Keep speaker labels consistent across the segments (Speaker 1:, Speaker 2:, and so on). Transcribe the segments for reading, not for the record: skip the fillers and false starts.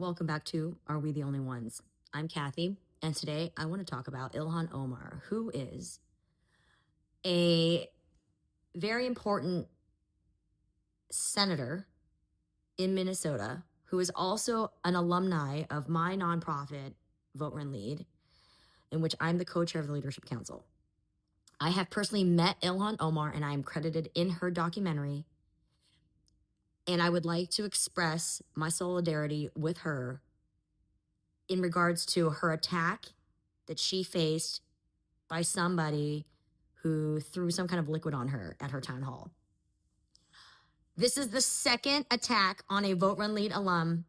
Speaker 1: Welcome back to Are We the Only Ones? I'm Kathy, and today I want to talk about Ilhan Omar, who is a very important senator in Minnesota, who is also an alumni of my nonprofit, Vote Run Lead, in which I'm the co-chair of the Leadership Council. I have personally met Ilhan Omar, and I am credited in her documentary, and I would like to express my solidarity with her in regards to her attack that she faced by somebody who threw some kind of liquid on her at her town hall. This is the second attack on a Vote Run Lead alum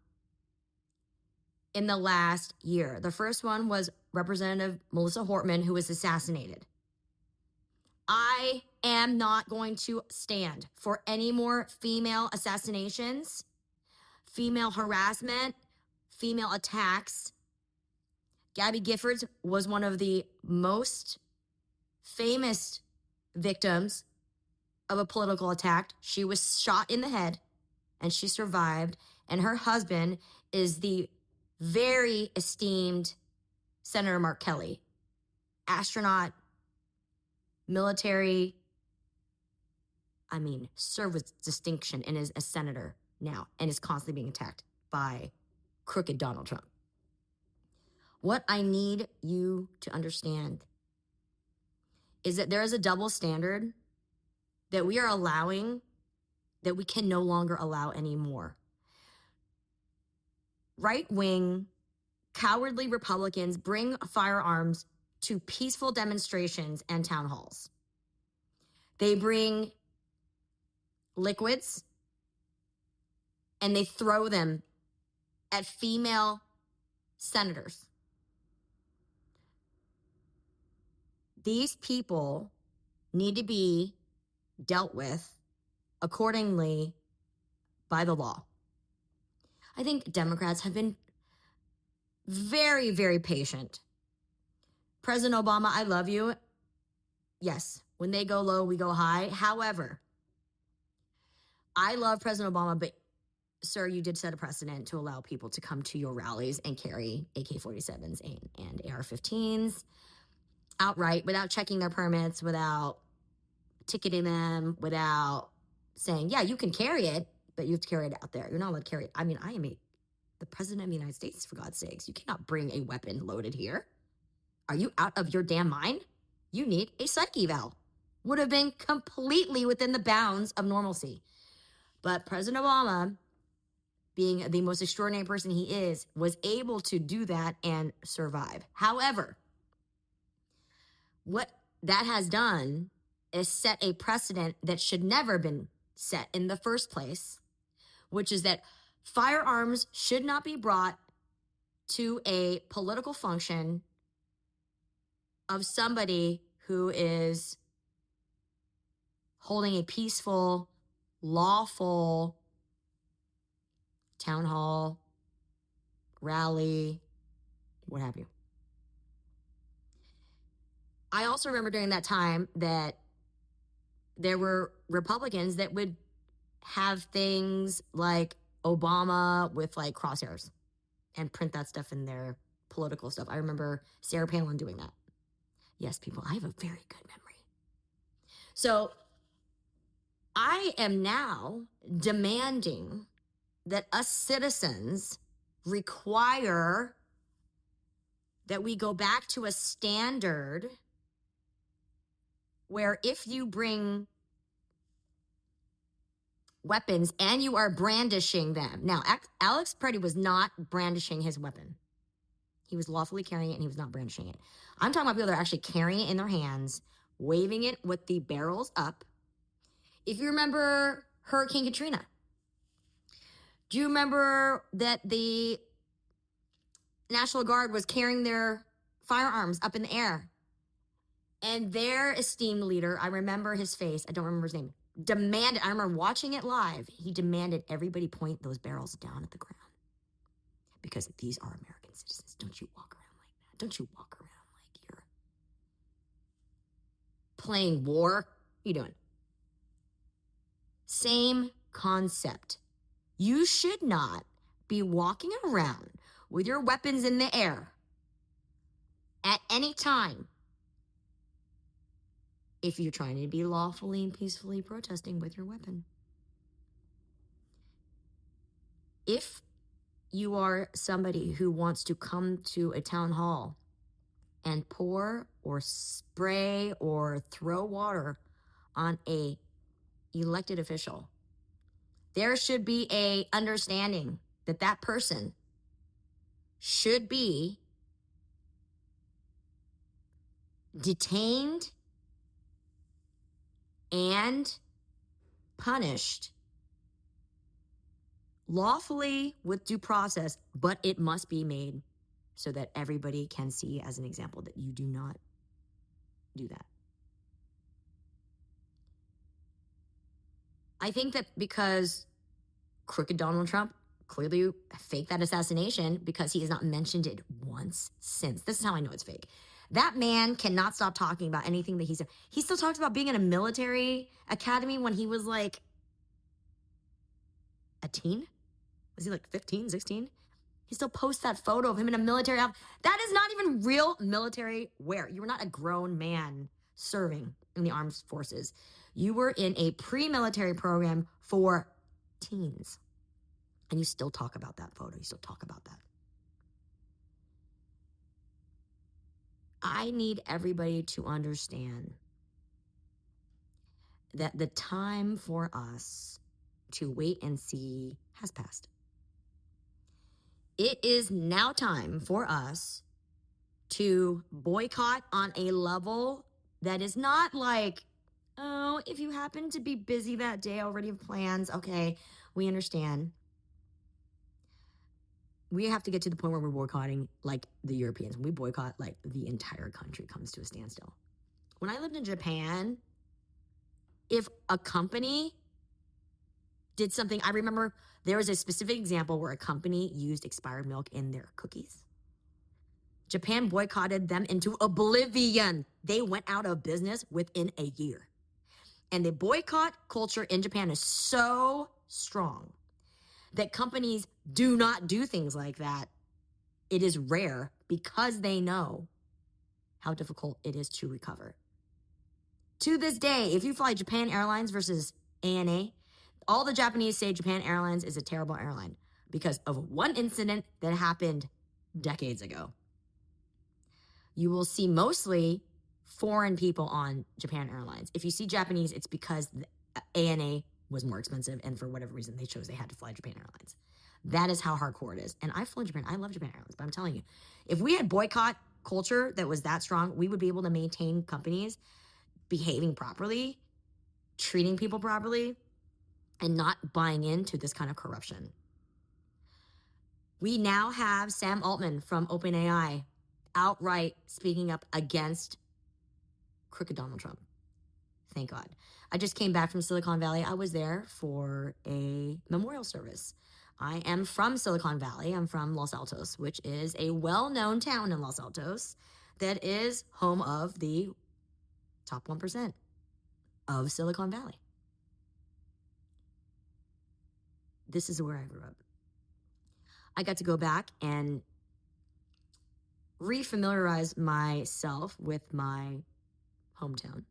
Speaker 1: in the last year. The first one was Representative Melissa Hortman, who was assassinated. I am not going to stand for any more female assassinations, female harassment, female attacks. Gabby Giffords was one of the most famous victims of a political attack. She was shot in the head and she survived. And her husband is the very esteemed Senator Mark Kelly, astronaut, military, served with distinction, and is a senator now and is constantly being attacked by crooked Donald Trump. What I need you to understand is that there is a double standard that we are allowing that we can no longer allow anymore. Right-wing, cowardly Republicans bring firearms to peaceful demonstrations and town halls. They bring liquids and they throw them at female senators. These people need to be dealt with accordingly by the law. I think Democrats have been very, very patient. President Obama, I love you. Yes, when they go low, we go high. However, I love President Obama, but sir, you did set a precedent to allow people to come to your rallies and carry AK-47s and AR-15s outright without checking their permits, without ticketing them, without saying, yeah, you can carry it, but you have to carry it out there. You're not allowed to carry it. I am the president of the United States, for God's sakes. You cannot bring a weapon loaded here. Are you out of your damn mind? You need a psych eval. Would have been completely within the bounds of normalcy. But President Obama, being the most extraordinary person he is, was able to do that and survive. However, what that has done is set a precedent that should never have been set in the first place, which is that firearms should not be brought to a political function of somebody who is holding a peaceful, lawful town hall, rally, what have you. I also remember during that time that there were Republicans that would have things like Obama with like crosshairs and print that stuff in their political stuff. I remember Sarah Palin doing that. Yes, people, I have a very good memory. So I am now demanding that us citizens require that we go back to a standard where if you bring weapons and you are brandishing them. Now, Alex Preddy was not brandishing his weapon. He was lawfully carrying it and he was not brandishing it. I'm talking about people that are actually carrying it in their hands, waving it with the barrels up. If you remember Hurricane Katrina, do you remember that the National Guard was carrying their firearms up in the air? And their esteemed leader, I remember his face, I don't remember his name, I remember watching it live, he demanded everybody point those barrels down at the ground. Because these are American citizens. Don't you walk around like that. Don't you walk around like you're playing war. What are you doing? Same concept. You should not be walking around with your weapons in the air at any time if you're trying to be lawfully and peacefully protesting with your weapon. If you are somebody who wants to come to a town hall and pour or spray or throw water on a elected official, there should be a understanding that that person should be detained and punished lawfully with due process, but it must be made so that everybody can see as an example that you do not do that. I think that because crooked Donald Trump clearly faked that assassination because he has not mentioned it once since. This is how I know it's fake. That man cannot stop talking about anything that he said. He still talks about being in a military academy when he was like a teen. Was he like 15, 16? He still posts that photo of him in a military outfit. That is not even real military wear. You were not a grown man serving in the armed forces. You were in a pre-military program for teens. And you still talk about that photo. You still talk about that. I need everybody to understand that the time for us to wait and see has passed. It is now time for us to boycott on a level that is not like, oh, if you happen to be busy that day, already have plans, okay, we understand. We have to get to the point where we're boycotting like the Europeans. We boycott like the entire country comes to a standstill. When I lived in Japan, if a company did something, I remember there was a specific example where a company used expired milk in their cookies. Japan boycotted them into oblivion. They went out of business within a year. And the boycott culture in Japan is so strong that companies do not do things like that. It is rare because they know how difficult it is to recover. To this day, if you fly Japan Airlines versus ANA, all the Japanese say Japan Airlines is a terrible airline because of one incident that happened decades ago. You will see mostly foreign people on Japan Airlines. If you see Japanese, it's because the ANA was more expensive, and for whatever reason, they chose they had to fly Japan Airlines. That is how hardcore it is. And I've flown Japan. I love Japan Airlines, but I'm telling you, if we had boycott culture that was that strong, we would be able to maintain companies behaving properly, treating people properly, and not buying into this kind of corruption. We now have Sam Altman from OpenAI outright speaking up against crooked Donald Trump. Thank God. I just came back from Silicon Valley. I was there for a memorial service. I am from Silicon Valley. I'm from Los Altos, which is a well-known town in Los Altos that is home of the top 1% of Silicon Valley. This is where I grew up. I got to go back and refamiliarize myself with my hometown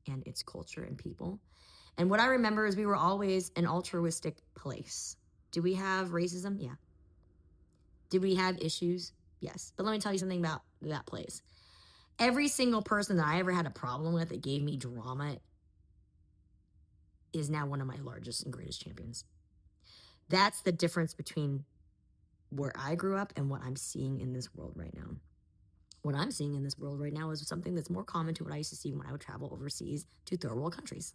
Speaker 1: and its culture and people. And what I remember is we were always an altruistic place. Do we have racism? Yeah. Did we have issues? Yes. But let me tell you something about that place. Every single person that I ever had a problem with that gave me drama is now one of my largest and greatest champions. That's the difference between where I grew up and what I'm seeing in this world right now. What I'm seeing in this world right now is something that's more common to what I used to see when I would travel overseas to third world countries,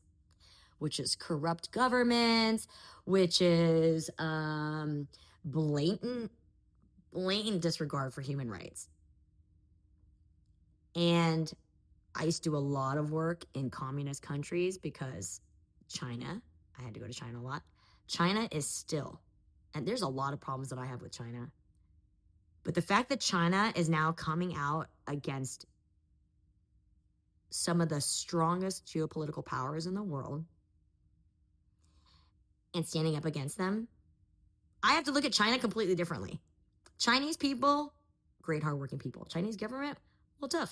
Speaker 1: which is corrupt governments, which is blatant disregard for human rights. And I used to do a lot of work in communist countries because China, I had to go to China a lot. China is still, and there's a lot of problems that I have with China. But the fact that China is now coming out against some of the strongest geopolitical powers in the world and standing up against them, I have to look at China completely differently. Chinese people, great hardworking people. Chinese government, a little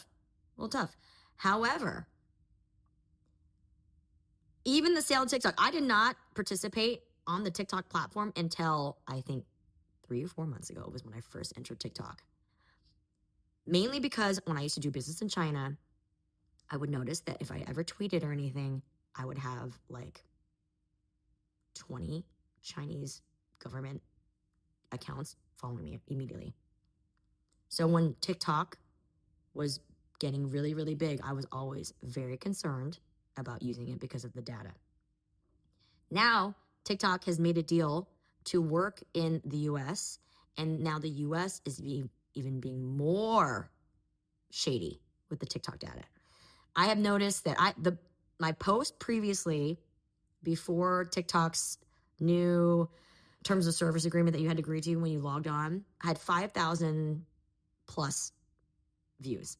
Speaker 1: tough. However, even the sale of TikTok, I did not participate on the TikTok platform until I think 3 or 4 months ago was when I first entered TikTok. Mainly because when I used to do business in China, I would notice that if I ever tweeted or anything, I would have like 20 Chinese government accounts following me immediately. So when TikTok was getting really, really big, I was always very concerned about using it because of the data. Now, TikTok has made a deal to work in the US, and now the US is even being more shady with the TikTok data. I have noticed that my post previously, before TikTok's new terms of service agreement that you had to agree to when you logged on, had 5,000 plus views.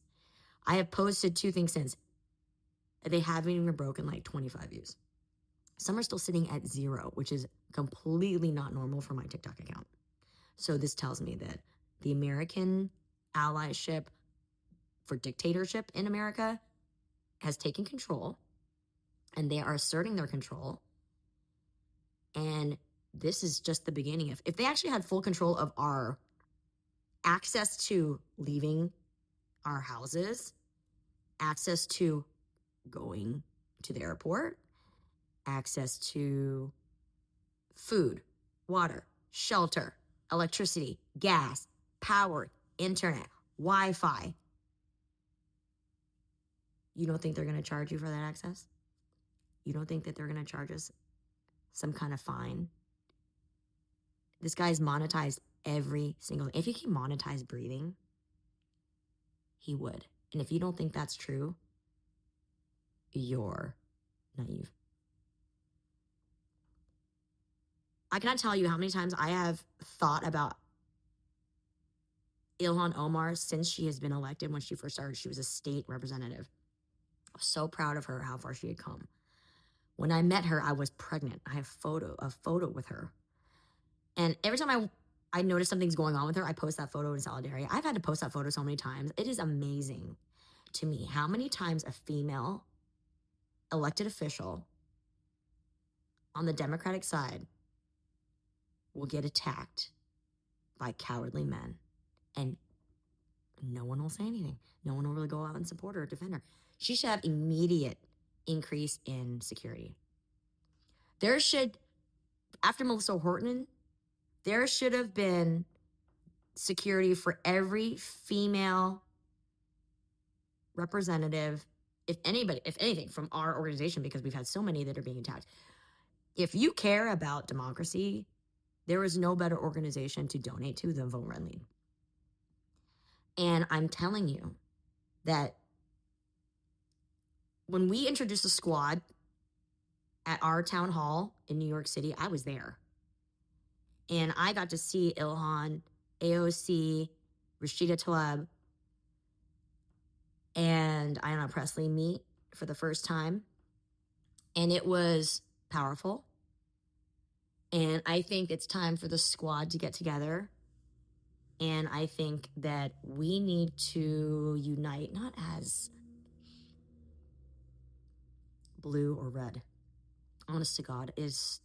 Speaker 1: I have posted 2 things since. They haven't even broken like 25 views. Some are still sitting at 0, which is completely not normal for my TikTok account. So this tells me that the American allyship for dictatorship in America has taken control, and they are asserting their control. And this is just the beginning. If they actually had full control of our access to leaving our houses, access to going to the airport, access to food, water, shelter, electricity, gas, power, internet, Wi-Fi. You don't think they're going to charge you for that access? You don't think that they're going to charge us some kind of fine? This guy's monetized every single. If he can monetize breathing, he would. And if you don't think that's true, you're naive. I cannot tell you how many times I have thought about Ilhan Omar since she has been elected. When she first started, she was a state representative. I was so proud of her, how far she had come. When I met her, I was pregnant. I have a photo with her. And every time I notice something's going on with her, I post that photo in solidarity. I've had to post that photo so many times. It is amazing to me how many times a female elected official on the Democratic side will get attacked by cowardly men, and no one will say anything. No one will really go out and support her or defend her. She should have immediate increase in security. After Melissa Hortman, there should have been security for every female representative, if anything, from our organization, because we've had so many that are being attacked. If you care about democracy, there is no better organization to donate to than Vote Run Lead. And I'm telling you that when we introduced a squad at our town hall in New York City, I was there. And I got to see Ilhan, AOC, Rashida Tlaib, and Ayanna Pressley meet for the first time. And it was powerful. And I think it's time for the squad to get together. And I think that we need to unite, not as blue or red. Honest to God, it's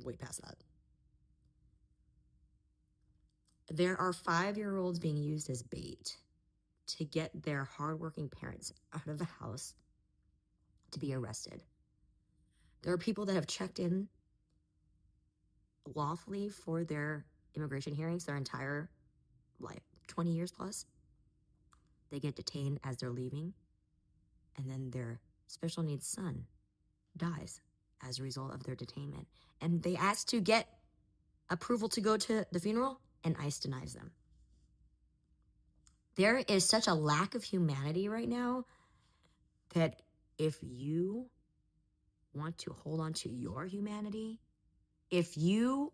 Speaker 1: way past that. There are 5-year-olds being used as bait to get their hardworking parents out of the house to be arrested. There are people that have checked in lawfully for their immigration hearings their entire life, 20 years plus. They get detained as they're leaving, and then their special needs son dies as a result of their detainment. And they ask to get approval to go to the funeral, and ICE denies them. There is such a lack of humanity right now that if you want to hold on to your humanity, if you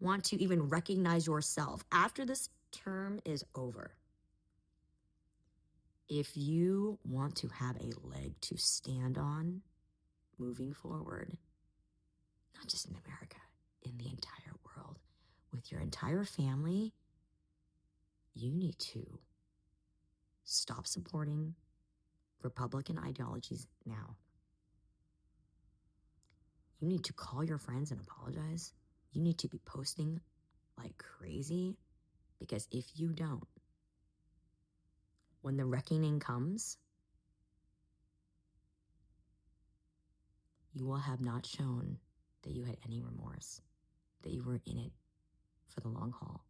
Speaker 1: want to even recognize yourself after this term is over, if you want to have a leg to stand on moving forward, not just in America, in the entire world, with your entire family, you need to stop supporting Republican ideologies now. You need to call your friends and apologize. You need to be posting like crazy, because if you don't, when the reckoning comes, you will have not shown that you had any remorse, that you were in it for the long haul.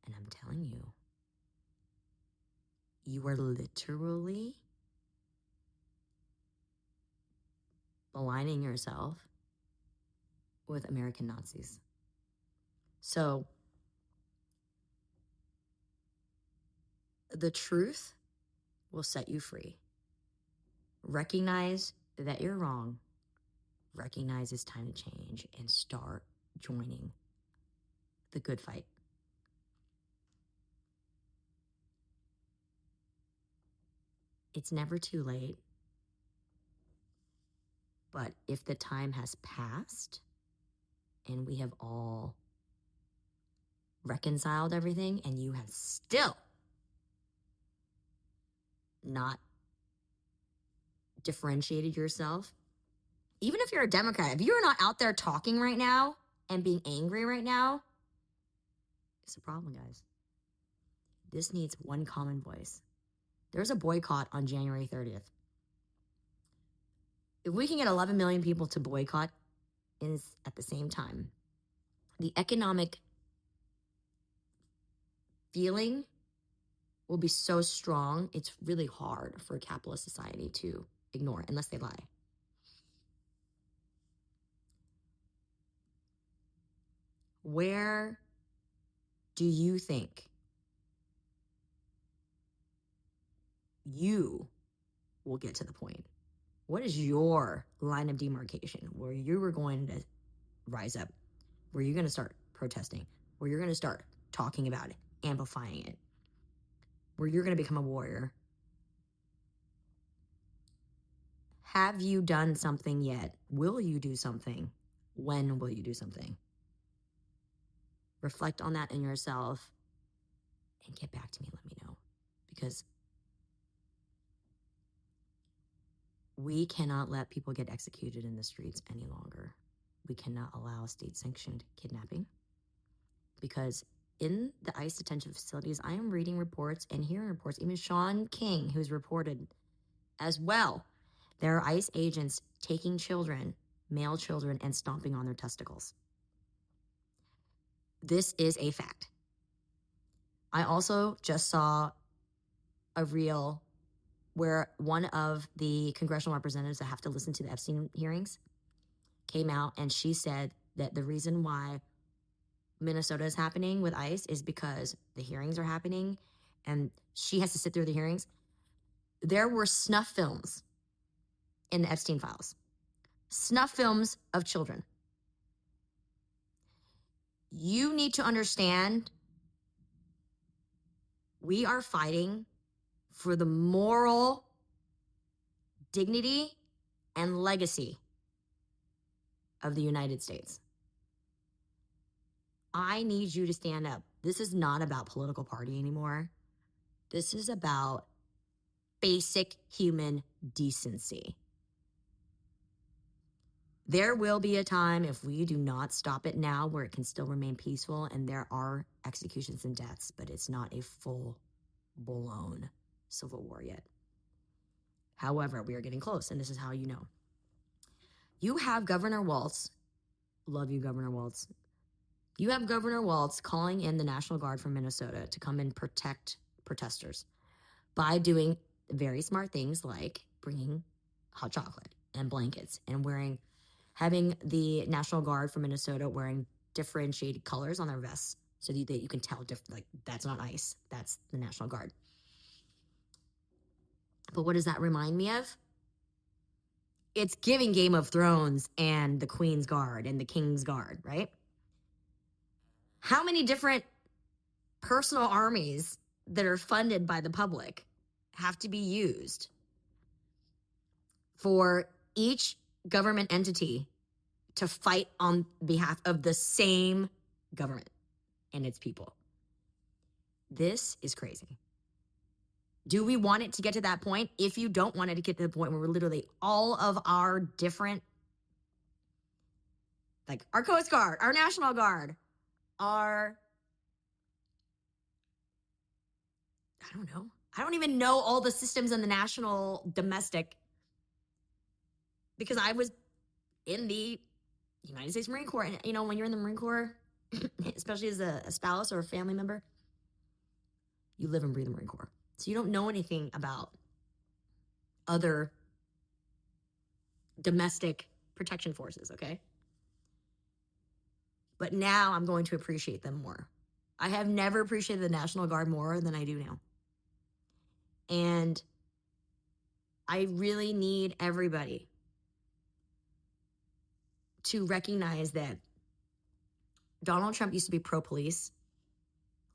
Speaker 1: And I'm telling you, you are literally aligning yourself with American Nazis. So the truth will set you free. Recognize that you're wrong. Recognize it's time to change and start joining the good fight. It's never too late. But if the time has passed and we have all reconciled everything and you have still not differentiated yourself, even if you're a Democrat, if you're not out there talking right now and being angry right now, it's a problem, guys. This needs one common voice. There's a boycott on January 30th. If we can get 11 million people to boycott at the same time, the economic feeling will be so strong, it's really hard for a capitalist society to ignore unless they lie. Where do you think you will get to the point? What is your line of demarcation where you are going to rise up, where you're going to start protesting, where you're going to start talking about it, amplifying it, where you're going to become a warrior? Have you done something yet? Will you do something? When will you do something? Reflect on that in yourself and get back to me. Let me know, because we cannot let people get executed in the streets any longer. We cannot allow state-sanctioned kidnapping, because in the ICE detention facilities, I am reading reports and hearing reports, even Sean King, who's reported as well, there are ICE agents taking children, male children, and stomping on their testicles. This is a fact. I also just saw a reel where one of the congressional representatives that have to listen to the Epstein hearings came out, and she said that the reason why Minnesota is happening with ICE is because the hearings are happening and she has to sit through the hearings. There were snuff films in the Epstein files, snuff films of children. You need to understand, we are fighting for the moral dignity and legacy of the United States. I need you to stand up. This is not about political party anymore. This is about basic human decency. There will be a time, if we do not stop it now, where it can still remain peaceful, and there are executions and deaths, but it's not a full-blown civil war yet. However, we are getting close, and this is how you know. You have Governor Walz, love you, Governor Walz. You have Governor Walz calling in the National Guard from Minnesota to come and protect protesters by doing very smart things like bringing hot chocolate and blankets and having the National Guard from Minnesota wearing differentiated colors on their vests so that you can tell, like, that's not ICE, that's the National Guard. But what does that remind me of? It's giving Game of Thrones and the Queen's Guard and the King's Guard, right? How many different personal armies that are funded by the public have to be used for each government entity to fight on behalf of the same government and its people. This is crazy. Do we want it to get to that point? If you don't want it to get to the point where we're literally all of our different, like our Coast Guard, our National Guard, our, I don't know. I don't even know all the systems in the national domestic, because I was in the United States Marine Corps. And, you know, when you're in the Marine Corps, especially as a spouse or a family member, you live and breathe the Marine Corps. So you don't know anything about other domestic protection forces, okay? But now I'm going to appreciate them more. I have never appreciated the National Guard more than I do now. And I really need everybody to recognize that Donald Trump used to be pro-police.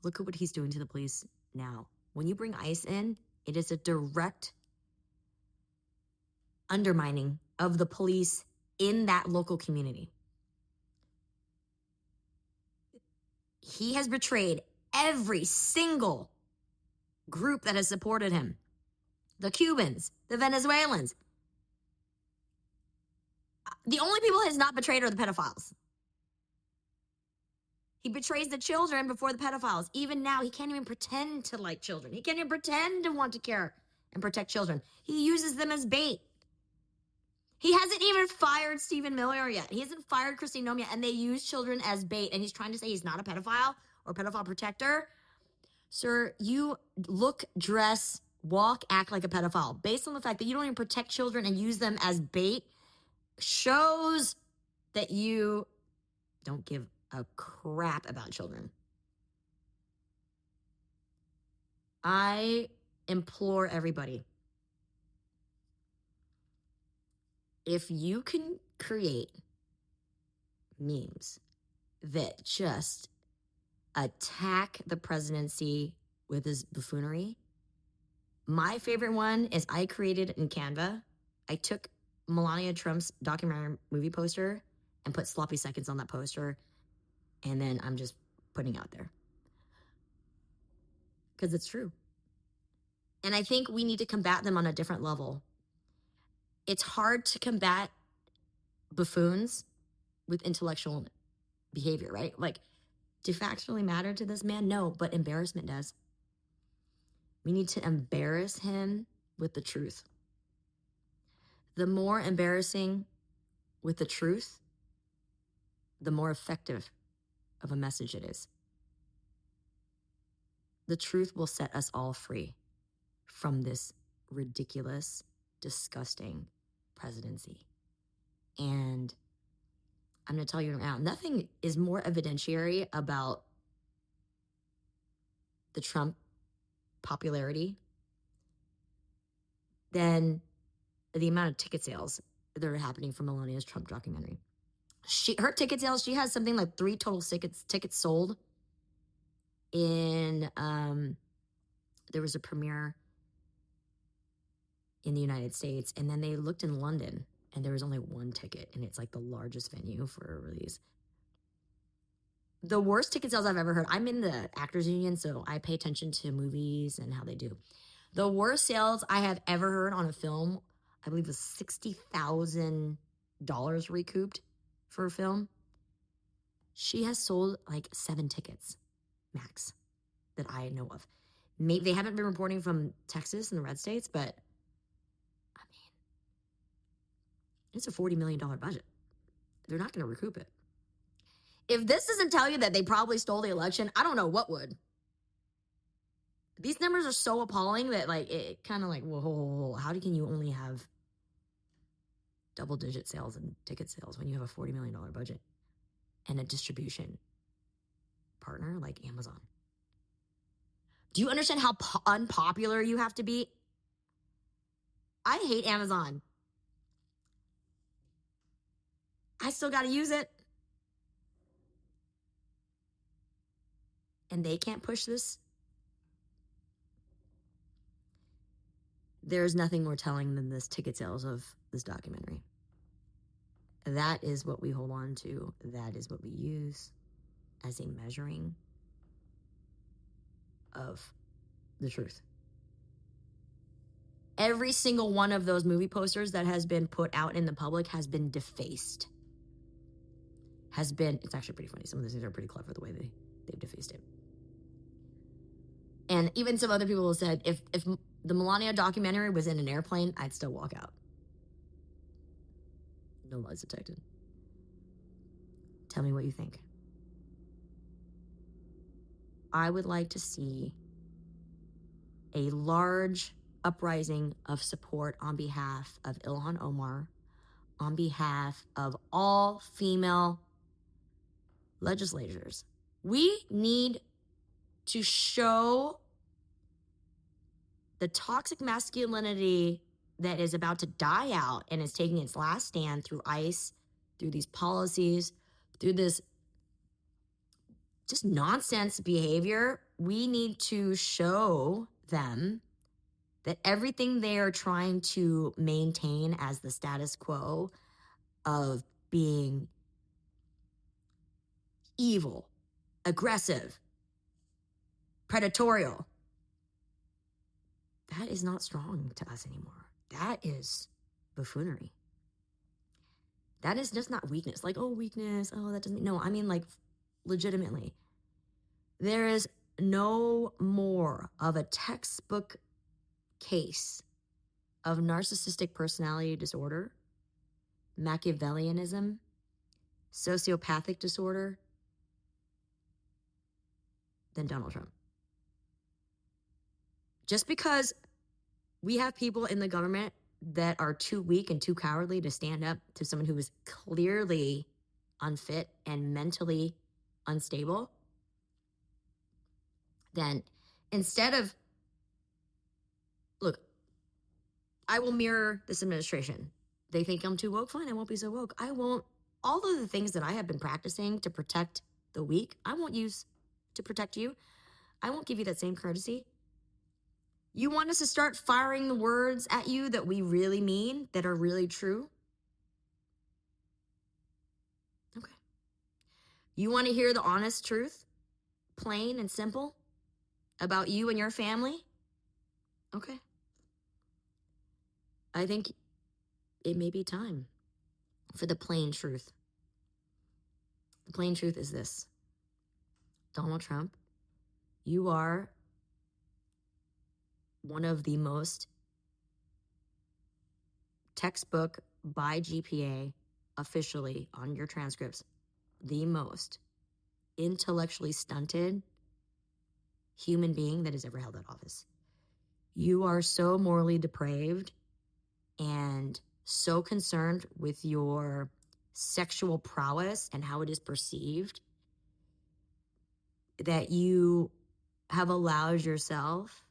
Speaker 1: Look at what he's doing to the police now. When you bring ICE in, it is a direct undermining of the police in that local community. He has betrayed every single group that has supported him. The Cubans, the Venezuelans. The only people he has not betrayed are the pedophiles. He betrays the children before the pedophiles. Even now, he can't even pretend to like children. He can't even pretend to want to care and protect children. He uses them as bait. He hasn't even fired Stephen Miller yet. He hasn't fired Christine Noem yet, and they use children as bait, and he's trying to say he's not a pedophile or a pedophile protector. Sir, you look, dress, walk, act like a pedophile. Based on the fact that you don't even protect children and use them as bait, shows that you don't give a crap about children. I implore everybody, if you can create memes that just attack the presidency with his buffoonery. My favorite one is I created in Canva. I took Melania Trump's documentary movie poster and put sloppy seconds on that poster. And then I'm just putting it out there. Because it's true. And I think we need to combat them on a different level. It's hard to combat buffoons with intellectual behavior, right? Like, do facts really matter to this man? No, but embarrassment does. We need to embarrass him with the truth. The more embarrassing with the truth, the more effective of a message it is. The truth will set us all free from this ridiculous, disgusting presidency. And I'm going to tell you now, nothing is more evidentiary about the Trump popularity than the amount of ticket sales that are happening from Melania's Trump documentary. Her ticket sales, she has something like 3 total tickets sold in, there was a premiere in the United States, and then they looked in London, and there was only 1 ticket, and it's like the largest venue for a release. The worst ticket sales I've ever heard, I'm in the Actors Union, so I pay attention to movies and how they do. The worst sales I have ever heard on a film, I believe, was $60,000 recouped for a film. She has sold like 7 tickets, max, that I know of. Maybe they haven't been reporting from Texas and the red states, but I mean, it's a $40 million budget. They're not going to recoup it. If this doesn't tell you that they probably stole the election, I don't know what would. These numbers are so appalling that, like, it kind of like, whoa, how can you only have double-digit sales and ticket sales when you have a $40 million budget and a distribution partner like Amazon? Do you understand how unpopular you have to be? I hate Amazon. I still got to use it. And they can't push this. There's nothing more telling than this ticket sales of this documentary. That is what we hold on to. That is what we use. as a measuring of the truth. Every single one of those movie posters that has been put out in the public has been defaced. It's actually pretty funny. Some of those things are pretty clever the way they've defaced it. And even some other people have said, if the Melania documentary was in an airplane, I'd still walk out. No lies detected. Tell me what you think. I would like to see a large uprising of support on behalf of Ilhan Omar, on behalf of all female legislators. We need to show the toxic masculinity that is about to die out and is taking its last stand through ICE, through these policies, through this just nonsense behavior. We need to show them that everything they are trying to maintain as the status quo of being evil, aggressive, predatorial, that is not strong to us anymore. That is buffoonery. That is just not weakness. Like, oh, weakness. Oh, that doesn't. No, I mean, like, legitimately. There is no more of a textbook case of narcissistic personality disorder, Machiavellianism, sociopathic disorder than Donald Trump. Just because we have people in the government that are too weak and too cowardly to stand up to someone who is clearly unfit and mentally unstable, then instead of, look, I will mirror this administration. They think I'm too woke. Fine, I won't be so woke. I won't. All of the things that I have been practicing to protect the weak, I won't use to protect you. I won't give you that same courtesy. You want us to start firing the words at you that we really mean, that are really true? Okay. You want to hear the honest truth, plain and simple, about you and your family? Okay. I think it may be time for the plain truth. The plain truth is this. Donald Trump, you are one of the most textbook by GPA officially on your transcripts, the most intellectually stunted human being that has ever held that office. You are so morally depraved and so concerned with your sexual prowess and how it is perceived that you have allowed yourself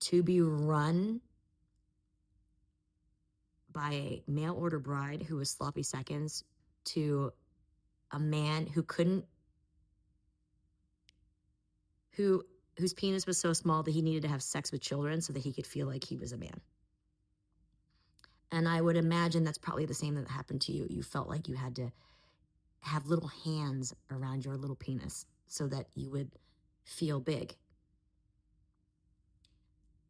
Speaker 1: to be run by a mail order bride who was sloppy seconds to a man whose penis was so small that he needed to have sex with children so that he could feel like he was a man. And I would imagine that's probably the same that happened to you. You felt like you had to have little hands around your little penis so that you would feel big.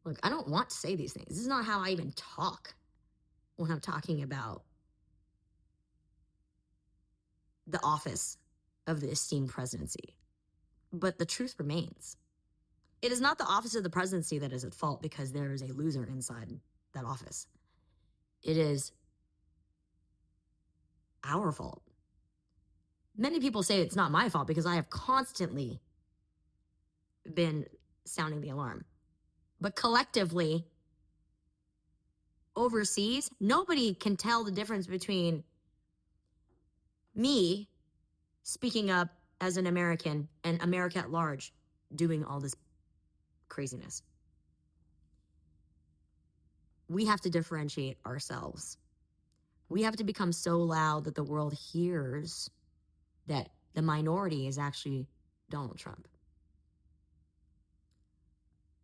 Speaker 1: Look, I don't want to say these things. This is not how I even talk when I'm talking about the office of the esteemed presidency. But the truth remains. It is not the office of the presidency that is at fault because there is a loser inside that office. It is our fault. Many people say it's not my fault because I have constantly been sounding the alarm. But collectively, overseas, nobody can tell the difference between me speaking up as an American and America at large doing all this craziness. We have to differentiate ourselves. We have to become so loud that the world hears that the minority is actually Donald Trump.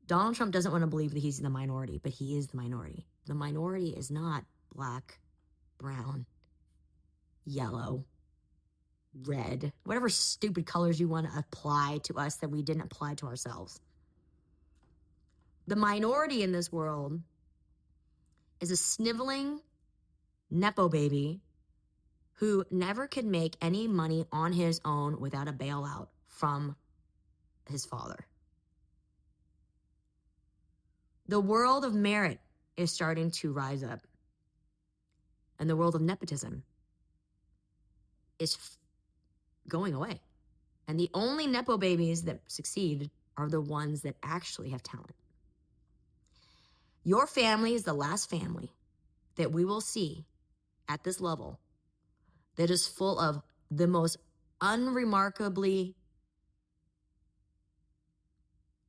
Speaker 1: Donald Trump doesn't want to believe that he's the minority, but he is the minority. The minority is not black, brown, yellow, red, whatever stupid colors you want to apply to us that we didn't apply to ourselves. The minority in this world is a sniveling Nepo baby who never could make any money on his own without a bailout from his father. The world of merit is starting to rise up. And the world of nepotism is going away. And the only Nepo babies that succeed are the ones that actually have talent. Your family is the last family that we will see at this level that is full of the most unremarkably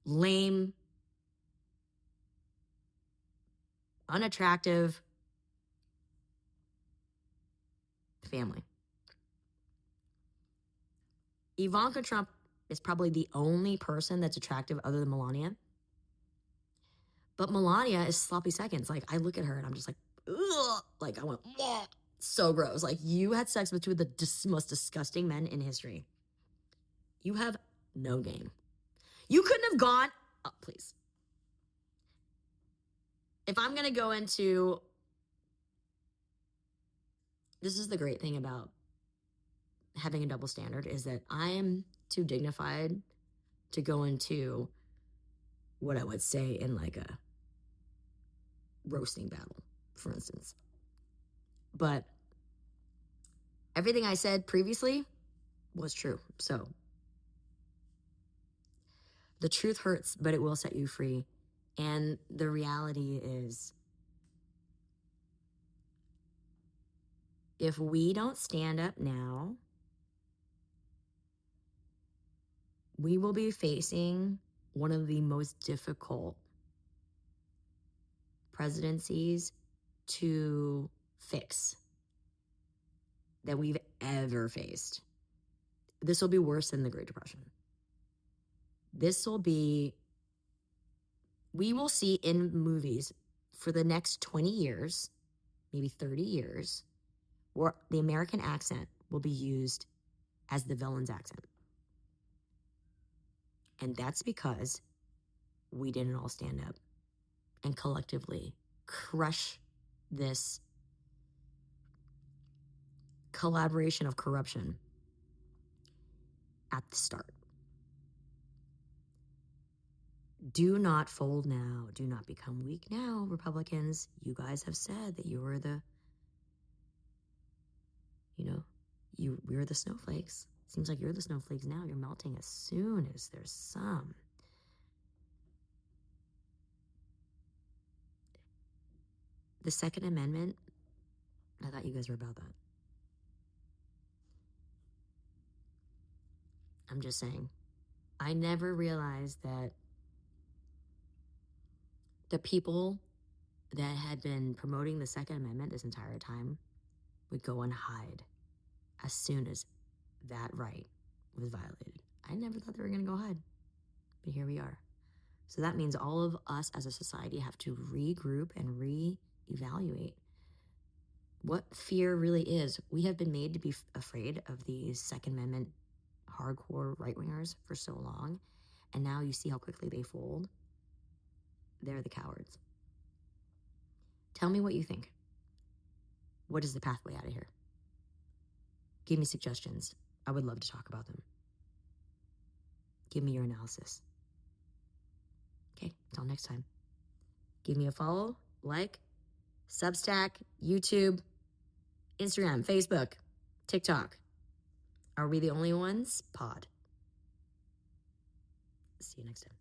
Speaker 1: lame, unattractive family. Ivanka Trump is probably the only person that's attractive other than Melania. But Melania is sloppy seconds. Like, I look at her and I'm just like, ugh. Like, I went, ugh. So gross. Like, you had sex with two of the most disgusting men in history. You have no game. You couldn't have gone, oh, please. If I'm going to go into, this is the great thing about having a double standard, is that I am too dignified to go into what I would say in like a roasting battle, for instance. But everything I said previously was true. So the truth hurts, but it will set you free. And the reality is, if we don't stand up now, we will be facing one of the most difficult presidencies to fix that we've ever faced. This will be worse than the Great Depression. This will be, we will see in movies for the next 20 years, maybe 30 years, where the American accent will be used as the villain's accent. And that's because we didn't all stand up and collectively crush this collaboration of corruption at the start. Do not fold now. Do not become weak now, Republicans. You guys have said that you were the, we're the snowflakes. Seems like you're the snowflakes now. You're melting as soon as there's some. The Second Amendment, I thought you guys were about that. I'm just saying. I never realized that the people that had been promoting the Second Amendment this entire time would go and hide as soon as that right was violated. I never thought they were going to go hide, but here we are. So that means all of us as a society have to regroup and reevaluate what fear really is. We have been made to be afraid of these Second Amendment hardcore right-wingers for so long, and now you see how quickly they fold. They're the cowards. Tell me what you think. What is the pathway out of here? Give me suggestions. I would love to talk about them. Give me your analysis. Okay, until next time. Give me a follow, like, Substack, YouTube, Instagram, Facebook, TikTok. Are we the only ones? Pod. See you next time.